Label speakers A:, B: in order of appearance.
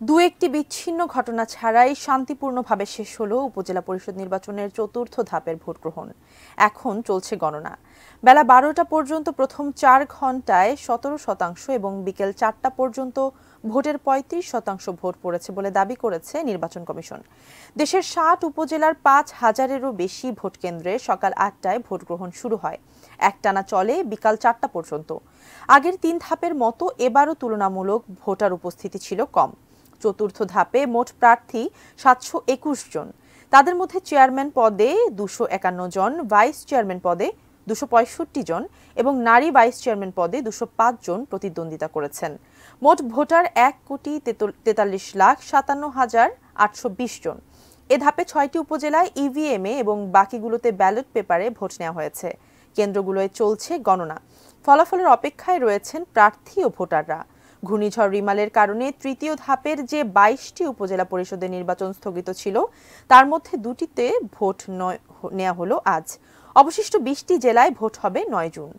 A: দু-একটি বিচ্ছিন্ন ঘটনা ছাড়াই শান্তিপূর্ণভাবে শেষ হলো উপজেলা পরিষদ নির্বাচনের চতুর্থ ধাপের ভোট গ্রহণ। এখন চলছে গণনা। বেলা ১২টা পর্যন্ত প্রথম ৪ ঘণ্টায় ১৭% এবং বিকেল ৪টা পর্যন্ত ভোটের ৩৫% ভোট পড়েছে বলে দাবি করেছে নির্বাচন কমিশন। দেশের ৬০ উপজেলার ৫,০০০-এরও বেশি ভোটকেন্দ্রে সকাল ৮টায় ভোট গ্রহণ শুরু হয়। একটানা চলে বিকাল ৪টা পর্যন্ত। আগের ৩ ধাপের মতো এবারও তুলনামূলক ভোটার উপস্থিতি ছিল কম। চতুর্থ ধাপে মোট প্রার্থী ৭২১ জন। তাদের মধ্যে চেয়ারম্যান পদে ২৫১ জন, ভাইস চেয়ারম্যান পদে ২৬৫ জন এবং নারী ভাইস চেয়ারম্যান পদে ২০৫ জন প্রতিদ্বন্দ্বিতা করেছেন। মোট ভোটার ১,৪৭,৫৭,৮২০ জন। এ ধাপে ৬টি উপজেলায় ইভিএমে এবং বাকিগুলোতে ব্যালট পেপারে ভোট নেওয়া হয়েছে। কেন্দ্রগুলোয় চলছে গণনা। ফলাফলের অপেক্ষায় রয়েছেন প্রার্থী ও ভোটাররা। ঘূর্ণিঝড় রিমালের কারণে তৃতীয় ধাপের যে ২২টি উপজেলা পরিষদের নির্বাচন স্থগিত ছিল তার মধ্যে দুটিতে ভোট নেওয়া হলো আজ। অবশিষ্ট ২০টি জেলায় ভোট হবে ৯ জুন।